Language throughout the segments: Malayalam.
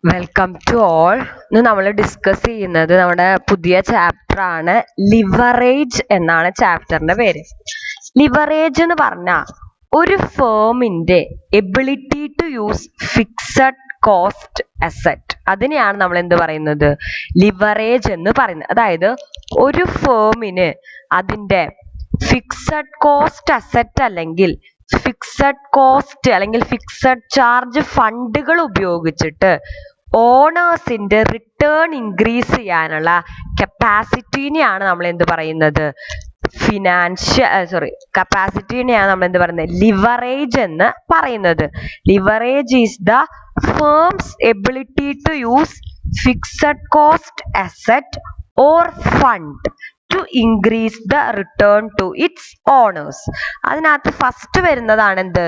Welcome to all. ഇന്ന് നമ്മൾ ഡിസ്കസ് ചെയ്യുന്നത് നമ്മുടെ പുതിയ ചാപ്റ്റർ ആണ്. ലിവറേജ് എന്നാണ് ചാപ്റ്ററിന്റെ പേര്. ലിവറേജ് എന്ന് പറഞ്ഞാൽ ഒരു ഫേമിന്റെ ability to use fixed cost asset, അതിനെയാണ് നമ്മൾ എന്ത് പറയുന്നത്, ലിവറേജ് എന്ന് പറയുന്നത്. അതായത് ഒരു ഫേമിന് അതിന്റെ ഫിക്സഡ് കോസ്റ്റ് അസറ്റ് അല്ലെങ്കിൽ ഫിക്സഡ് കോസ്റ്റ് അല്ലെങ്കിൽ ഫിക്സഡ് ചാർജ് ഫണ്ടുകൾ ഉപയോഗിച്ചിട്ട് ഓണേഴ്സിന്റെ റിട്ടേൺ ഇൻക്രീസ് ചെയ്യാനുള്ള കപ്പാസിറ്റിനെയാണ് നമ്മൾ എന്ത് പറയുന്നത്, കപ്പാസിറ്റിനെയാണ് നമ്മൾ എന്ത് പറയുന്നത്, ലിവറേജ് എന്ന് പറയുന്നത്. Leverage is the firm's ability to use fixed cost asset or fund to increase the return to its owners. അതിനകത്ത് ഫസ്റ്റ് വരുന്നതാണ് എന്ത്,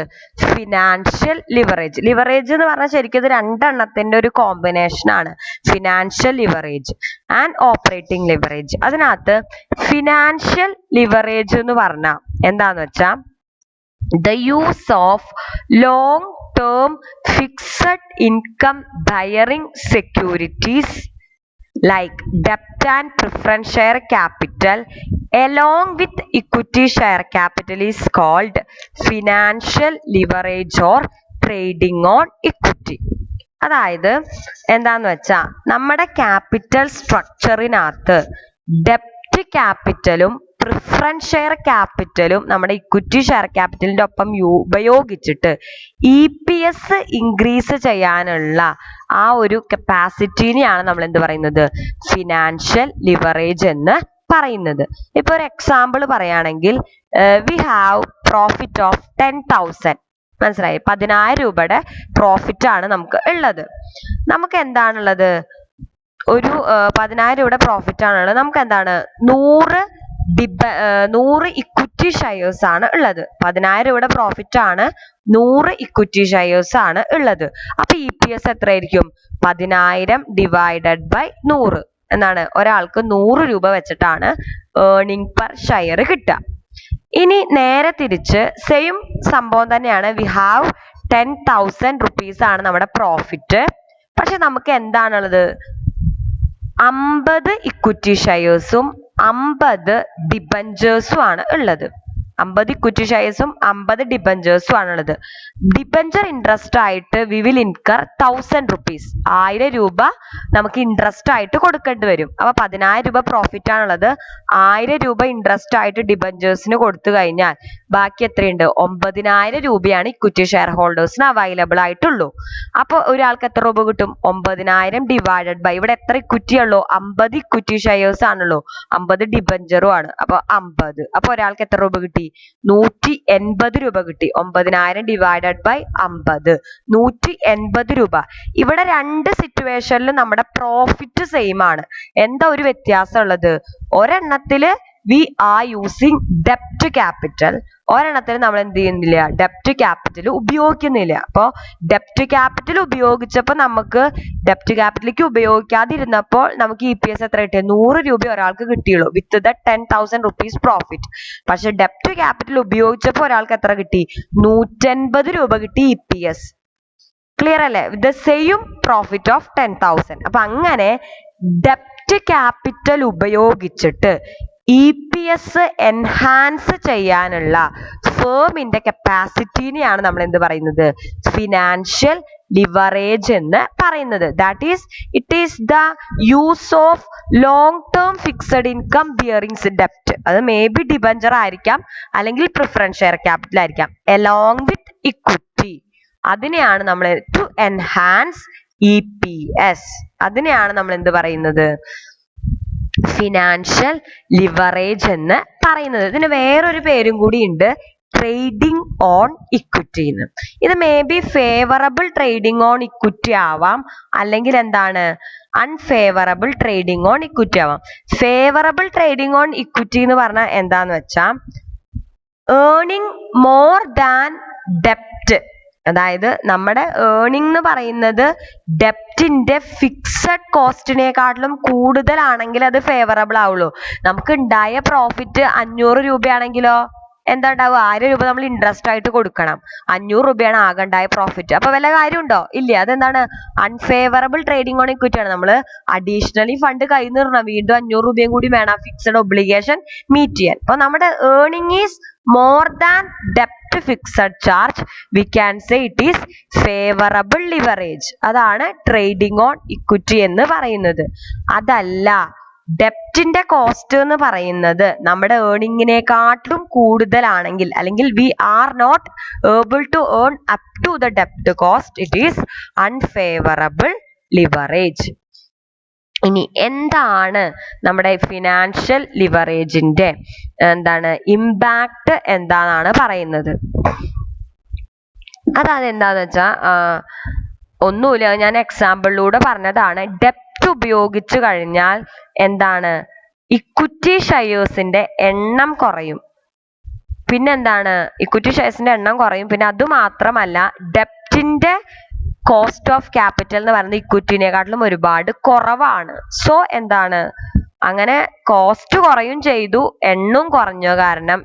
ഫിനാൻഷ്യൽ ലിവറേജ്. ലിവറേജ് എന്ന് പറഞ്ഞാൽ ശരിക്കും ഇത് രണ്ടെണ്ണത്തിന്റെ ഒരു കോമ്പിനേഷൻ ആണ്, financial leverage and operating leverage. അതിനകത്ത് ഫിനാൻഷ്യൽ ലിവറേജ് എന്ന് പറഞ്ഞാൽ എന്താന്ന് വെച്ചാൽ the use of long term fixed income bearing securities like debt and preference share capital along with equity share capital is called financial leverage or trading on equity. അതായത് എന്താന്ന് വെച്ചാൽ നമ്മുടെ ക്യാപിറ്റൽ സ്ട്രക്ചറിനകത്ത് ഡെപ്റ്റ് ക്യാപിറ്റലും പ്രിഫറൻസ് ഷെയർ ക്യാപിറ്റലും നമ്മുടെ ഇക്വിറ്റി ഷെയർ ക്യാപിറ്റലിന്റെ ഒപ്പം ഉപയോഗിച്ചിട്ട് EPS ഇൻക്രീസ് ചെയ്യാനുള്ള ആ ഒരു കപ്പാസിറ്റിനെയാണ് നമ്മൾ എന്ത് പറയുന്നത്, ഫിനാൻഷ്യൽ ലിവറേജ് എന്ന് പറയുന്നത്. ഇപ്പൊ ഒരു എക്സാമ്പിൾ പറയുകയാണെങ്കിൽ വി ഹാവ് പ്രോഫിറ്റ് ഓഫ് 10,000, മനസ്സിലായി, 10,000 രൂപയുടെ പ്രോഫിറ്റ് ആണ് നമുക്ക് ഉള്ളത്. നമുക്ക് എന്താണുള്ളത്, ഒരു 10,000 രൂപയുടെ പ്രോഫിറ്റ് ആണുള്ളത്. നമുക്ക് എന്താണ് 100 ഇക്വിറ്റി ഷെയർസ് ആണ് ഉള്ളത്. 10,000 രൂപയുടെ പ്രോഫിറ്റ് ആണ്, 100 ഇക്വിറ്റി ഷെയർസ് ആണ് ഉള്ളത്. അപ്പൊ EPS എത്രയായിരിക്കും, 10,000 ഡിവൈഡഡ് ബൈ 100 എന്നാണ്. ഒരാൾക്ക് 100 രൂപ വെച്ചിട്ടാണ് ഏർണിംഗ് പെർ ഷെയർ കിട്ടുക. ഇനി നേരെ തിരിച്ച് സെയിം സംഭവം തന്നെയാണ്, വി ഹാവ് 10,000 റുപ്പീസ് ആണ് നമ്മുടെ പ്രോഫിറ്റ്. പക്ഷെ നമുക്ക് എന്താണുള്ളത്, 50 ഇക്വിറ്റി ഷെയർസും 50 ഡിബഞ്ചേഴ്സും ആണ് ഉള്ളത്. 50 ഇക്വിറ്റി ഷെയർസും 50 ഡിബഞ്ചേഴ്സും ആണുള്ളത്. ഡിബഞ്ചർ ഇൻട്രസ്റ്റ് ആയിട്ട് വി വിൽ ഇൻകർ 1,000 റുപ്പീസ്, 1000 രൂപ നമുക്ക് ഇൻട്രസ്റ്റ് ആയിട്ട് കൊടുക്കേണ്ടി വരും. അപ്പൊ 10,000 രൂപ പ്രോഫിറ്റ് ആണുള്ളത്, 1000 രൂപ ഇൻട്രസ്റ്റ് ആയിട്ട് ഡിബഞ്ചേഴ്സിന് കൊടുത്തു കഴിഞ്ഞാൽ ബാക്കി എത്രയുണ്ട്, 9,000 രൂപയാണ് ഇക്വിറ്റി ഷെയർ ഹോൾഡേഴ്സിന് അവൈലബിൾ ആയിട്ടുള്ളൂ. അപ്പൊ ഒരാൾക്ക് എത്ര രൂപ കിട്ടും, 9,000 ഡിവൈഡഡ് ബൈ, ഇവിടെ എത്ര ഇക്വിറ്റി ഉള്ളൂ, 50 ഇക്വിറ്റി ഷെയർസ് ആണുള്ളൂ, 50 ഡിബഞ്ചറും ആണ്, അപ്പൊ 50. അപ്പൊ ഒരാൾക്ക് എത്ര രൂപ കിട്ടി, 180 രൂപ കിട്ടി. 9,000 ഡിവൈഡഡ് ബൈ 50, 180 രൂപ. ഇവിടെ രണ്ട് സിറ്റുവേഷനിലും നമ്മുടെ പ്രോഫിറ്റ് സെയിം ആണ്. എന്താ ഒരു വ്യത്യാസം ഉള്ളത്, ഒരെണ്ണത്തില് വി ആർ യൂസിങ് ഡെപ്റ്റ് ക്യാപിറ്റൽ, ഒരെണ്ണത്തിൽ നമ്മൾ എന്ത് ചെയ്യുന്നില്ല, ഡെപ്റ്റ് ക്യാപിറ്റൽ ഉപയോഗിക്കുന്നില്ല. അപ്പോൾ ഡെപ്റ്റ് ക്യാപിറ്റൽ ഉപയോഗിച്ചപ്പോൾ നമുക്ക് ഡെപ്റ്റ് ക്യാപിറ്റലിലേക്ക് ഉപയോഗിക്കാതിരുന്നപ്പോൾ നമുക്ക് EPS എത്ര കിട്ടിയത്, 100 രൂപ ഒരാൾക്ക് കിട്ടിയുള്ളൂ വിത്ത് ദ 10,000 റുപ്പീസ് പ്രോഫിറ്റ്. പക്ഷെ ഡെപ്റ്റ് ക്യാപിറ്റൽ ഉപയോഗിച്ചപ്പോൾ ഒരാൾക്ക് എത്ര കിട്ടി, 180 രൂപ കിട്ടി EPS. ക്ലിയർ അല്ലേ, with the same profit of 10,000. അപ്പൊ അങ്ങനെ ഡെപ്റ്റ് ക്യാപിറ്റൽ ഉപയോഗിച്ചിട്ട് EPS എൻഹാൻസ് ചെയ്യാനുള്ള ഫേമിന്റെ കപ്പാസിറ്റിനെയാണ് നമ്മൾ എന്ത് പറയുന്നത്, ഫിനാൻഷ്യൽ ലിവറേജ് എന്ന് പറയുന്നത്. That is it is the use of long term fixed income bearings ഡെപ്റ്റ്. അത് മേ ബി ഡിബഞ്ചർ ആയിരിക്കാം, അല്ലെങ്കിൽ പ്രിഫറൻസ് ഷെയർ ക്യാപിറ്റൽ ആയിരിക്കാം, അലോങ് വിത്ത് ഇക്വിറ്റി. അതിനെയാണ് നമ്മൾ ടു എൻഹാൻസ് EPS, അതിനെയാണ് നമ്മൾ എന്ത് പറയുന്നത്, ഫിനാൻഷ്യൽ ലിവറേജ് എന്ന് പറയുന്നത്. ഇതിന് വേറൊരു പേരും കൂടി ഉണ്ട്, ട്രേഡിംഗ് ഓൺ ഇക്വിറ്റി എന്ന്. ഇത് may be favourable trading on equity ആവാം, അല്ലെങ്കിൽ എന്താണ്, അൺഫേവറബിൾ ട്രേഡിംഗ് ഓൺ ഇക്വിറ്റി ആവാം. ഫേവറബിൾ ട്രേഡിംഗ് ഓൺ ഇക്വിറ്റി എന്ന് പറഞ്ഞാൽ എന്താന്ന് വെച്ചാൽ ഏർണിംഗ് മോർ ദാൻ ഡെപ്റ്റ്. അതായത് നമ്മുടെ ഏർണിംഗ് എന്ന് പറയുന്നത് ഡെപ്റ്റിന്റെ ഫിക്സഡ് കോസ്റ്റിനെക്കാട്ടിലും കൂടുതലാണെങ്കിൽ അത് ഫേവറബിൾ ആവുള്ളൂ. നമുക്ക് ഉണ്ടായ പ്രോഫിറ്റ് 500 രൂപയാണെങ്കിലോ എന്താ ഉണ്ടാവുക, 1000 രൂപ നമ്മൾ ഇൻട്രസ്റ്റ് ആയിട്ട് കൊടുക്കണം. 500 രൂപയാണ് ആകെ ഉണ്ടായ പ്രോഫിറ്റ്. അപ്പൊ വല്ല കാര്യമുണ്ടോ? ഇല്ല. അതെന്താണ്? അൺഫേവറബിൾ ട്രേഡിംഗ് ഓൺ ഇക്വിറ്റി ആണ്. നമ്മൾ അഡീഷണലി ഫണ്ട് കയ്യിൽ നിന്ന് ഇടണം. വീണ്ടും 500 രൂപയും കൂടി വേണം ഫിക്സഡ് ഒബ്ലിഗേഷൻ മീറ്റ് ചെയ്യാൻ. അപ്പൊ നമ്മുടെ ഏർണിംഗ് ഈസ് മോർ ദാൻ ഡെപ്റ്റ് fixed charge, we can say it is favourable leverage. അതാണ് ട്രേഡിംഗ് ഓൺ ഇക്വിറ്റി എന്ന് പറയുന്നത്. അതല്ല, ഡെപ്റ്റിന്റെ കോസ്റ്റ് എന്ന് പറയുന്നത് നമ്മുടെ ഏർണിങ്ങിനെക്കാട്ടിലും കൂടുതലാണെങ്കിൽ, അല്ലെങ്കിൽ we are not able to earn up to the ഡെപ്റ്റ് cost, it is unfavourable leverage. ഇനി എന്താണ് നമ്മുടെ ഫിനാൻഷ്യൽ ലിവറേജിന്റെ ഇമ്പാക്ട് എന്താണെന്നാണ് പറയുന്നത്. അതെന്താന്ന് വെച്ചാ ഒന്നുമില്ല, ഞാൻ എക്സാമ്പിളിലൂടെ പറഞ്ഞതാണ്. ഡെപ്റ്റ് ഉപയോഗിച്ചു കഴിഞ്ഞാൽ ഇക്വിറ്റി ഷെയർസിന്റെ എണ്ണം കുറയും. പിന്നെന്താണ്, ഇക്വിറ്റി ഷെയർസിന്റെ എണ്ണം കുറയും. പിന്നെ അത് മാത്രമല്ല, ഡെപ്റ്റിന്റെ കോസ്റ്റ് ഓഫ് ക്യാപിറ്റൽ എന്ന് പറയുന്നത് ഇക്വിറ്റിനെക്കാട്ടിലും ഒരുപാട് കുറവാണ്. സോ അങ്ങനെ കോസ്റ്റ് കുറയും ചെയ്തു, എണ്ണവും കുറഞ്ഞ കാരണം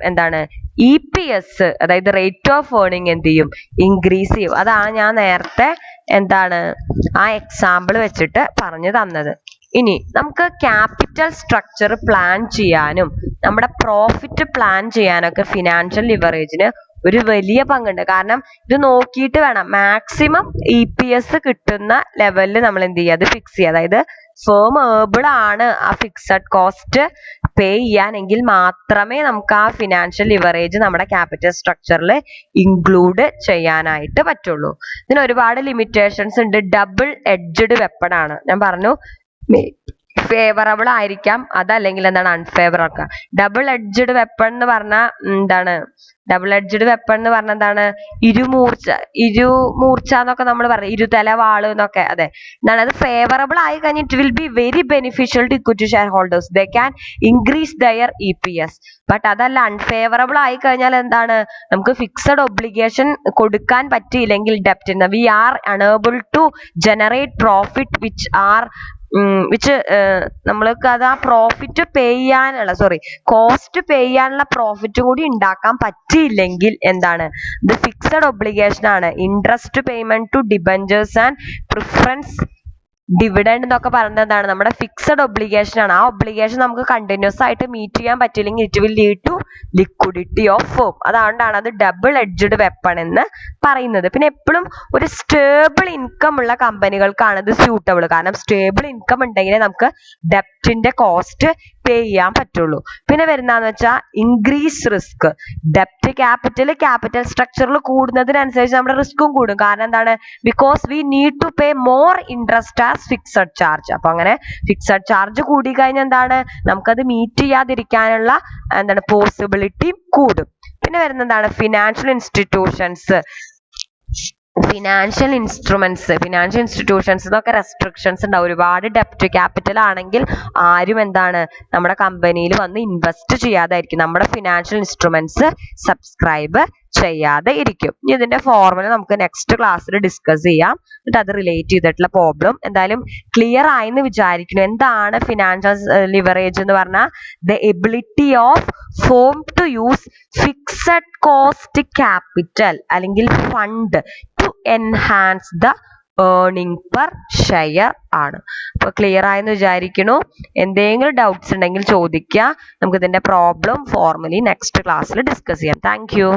EPS, അതായത് റേറ്റ് ഓഫ് ഏർണിംഗ് എന്ത് ചെയ്യും, ഇൻക്രീസ് ചെയ്യും. അതാണ് ഞാൻ നേരത്തെ ആ എക്സാമ്പിൾ വെച്ചിട്ട് പറഞ്ഞു തന്നത്. ഇനി നമുക്ക് ക്യാപിറ്റൽ സ്ട്രക്ചർ പ്ലാൻ ചെയ്യാനും നമ്മുടെ പ്രോഫിറ്റ് പ്ലാൻ ചെയ്യാനൊക്കെ ഫിനാൻഷ്യൽ ലിവറേജിന് ഒരു വലിയ പങ്കുണ്ട്. കാരണം ഇത് നോക്കിയിട്ട് വേണം മാക്സിമം EPS കിട്ടുന്ന ലെവലിൽ നമ്മൾ എന്ത് ചെയ്യുക, അത് ഫിക്സ് ചെയ്യുക. അതായത് ഫേം ഏബിൾ ആണ് ആ ഫിക്സഡ് കോസ്റ്റ് പേ ചെയ്യാനെങ്കിൽ മാത്രമേ നമുക്ക് ആ ഫിനാൻഷ്യൽ ലിവറേജ് നമ്മുടെ ക്യാപിറ്റൽ സ്ട്രക്ചറിൽ ഇൻക്ലൂഡ് ചെയ്യാനായിട്ട് പറ്റുള്ളൂ. ഇതിന് ഒരുപാട് ലിമിറ്റേഷൻസ് ഉണ്ട്. ഡബിൾ എഡ്ജഡ് വെപ്പൺ ആണ്. ഞാൻ പറഞ്ഞു ഫേവറബിൾ ആയിരിക്കാം, അതല്ലെങ്കിൽ അൺഫേവറബിൾ. ഡബിൾ എഡ്ജഡ് വെപ്പൺ എന്ന് പറഞ്ഞാൽ ഡബിൾ എഡ്ജഡ് വെപ്പൺ എന്ന് പറഞ്ഞാൽ ഇരുമൂർച്ച എന്നൊക്കെ നമ്മൾ പറയും, ഇരുതല വാള് എന്നൊക്കെ. അതെ, അത് ഫേവറബിൾ ആയി കഴിഞ്ഞാൽ it will be very beneficial to equity share holders. They can increase their EPS. But അതല്ല, അൺഫേവറബിൾ ആയി കഴിഞ്ഞാൽ നമുക്ക് ഫിക്സഡ് ഒബ്ലിഗേഷൻ കൊടുക്കാൻ പറ്റിയില്ലെങ്കിൽ ഡെപ്റ്റ്, we are unable to generate profit which നമ്മൾക്ക് അത് ആ പ്രോഫിറ്റ് പേ ചെയ്യാനുള്ള കോസ്റ്റ് പേ ചെയ്യാനുള്ള പ്രോഫിറ്റ് കൂടി ഉണ്ടാക്കാൻ പറ്റിയില്ലെങ്കിൽ ഇത് ഫിക്സഡ് ഒബ്ലിഗേഷൻ ആണ്. Interest payment to debentures and preference dividend എന്നൊക്കെ പറയുന്നത് നമ്മുടെ ഫിക്സഡ് ഒബ്ലിഗേഷൻ ആണ്. ആ ഒബ്ലിഗേഷൻ നമുക്ക് കണ്ടിന്യൂസ് ആയിട്ട് മീറ്റ് ചെയ്യാൻ പറ്റില്ലെങ്കിൽ it will lead to liquidity of firm. അതുകൊണ്ടാണ് അത് ഡബിൾ എഡ്ജഡ് വെപ്പൺ എന്ന് പറയുന്നത്. പിന്നെ എപ്പോഴും ഒരു സ്റ്റേബിൾ ഇൻകം ഉള്ള കമ്പനികൾക്കാണ് ഇത് സ്യൂട്ടബിൾ. കാരണം സ്റ്റേബിൾ ഇൻകം ഉണ്ടെങ്കിലേ നമുക്ക് ഡെപ്റ്റിന്റെ കോസ്റ്റ് പേ ചെയ്യാൻ പറ്റുള്ളൂ. പിന്നെ വരുന്നതെന്ന് വെച്ചാൽ ഇൻക്രീസ് റിസ്ക്. ഡെപ്റ്റ് ക്യാപിറ്റൽ സ്ട്രക്ചറിൽ കൂടുന്നതിനനുസരിച്ച് നമ്മുടെ റിസ്ക്കും കൂടും. കാരണം because we need to pay more interest as fixed charge. അപ്പൊ അങ്ങനെ ഫിക്സഡ് ചാർജ് കൂടി കഴിഞ്ഞാൽ നമുക്കത് മീറ്റ് ചെയ്യാതിരിക്കാനുള്ള പോസിബിലിറ്റി കൂടും. പിന്നെ വരുന്നതാണ് ഫിനാൻഷ്യൽ ഇൻസ്റ്റിറ്റ്യൂഷൻസ്. ഫിനാൻഷ്യൽ ഇൻസ്റ്റിറ്റ്യൂഷൻസ് എന്നൊക്കെ റെസ്ട്രിക്ഷൻസ് ഉണ്ടാവും. ഒരുപാട് ഡെപ്റ്റ് ക്യാപിറ്റൽ ആണെങ്കിൽ ആരും നമ്മുടെ കമ്പനിയിൽ വന്ന് ഇൻവെസ്റ്റ് ചെയ്യാതായിരിക്കും. നമ്മുടെ ഫിനാൻഷ്യൽ ഇൻസ്ട്രുമെന്റ്സ് സബ്സ്ക്രൈബ് ചെയ്യാതെ ഇരിക്കും. ഇതിന്റെ ഫോർമുല നമുക്ക് നെക്സ്റ്റ് ക്ലാസ്സിൽ ഡിസ്കസ് ചെയ്യാം. എന്നിട്ട് അത് റിലേറ്റ് ചെയ്തിട്ടുള്ള പ്രോബ്ലം എന്തായാലും ക്ലിയർ ആയെന്ന് വിചാരിക്കുന്നു. എന്താണ് ഫിനാൻഷ്യൽ ലിവറേജ് എന്ന് പറഞ്ഞാൽ the ability of firm to use fixed cost capital അല്ലെങ്കിൽ fund to enhance the earning per share ആണ്. അപ്പൊ ക്ലിയർ ആയെന്ന് വിചാരിക്കുന്നു. എന്തെങ്കിലും ഡൗട്ട്സ് ഉണ്ടെങ്കിൽ ചോദിക്കുക. നമുക്ക് ഇതിന്റെ പ്രോബ്ലം ഫോർമുലി നെക്സ്റ്റ് ക്ലാസ്സിൽ ഡിസ്കസ് ചെയ്യാം. Thank you.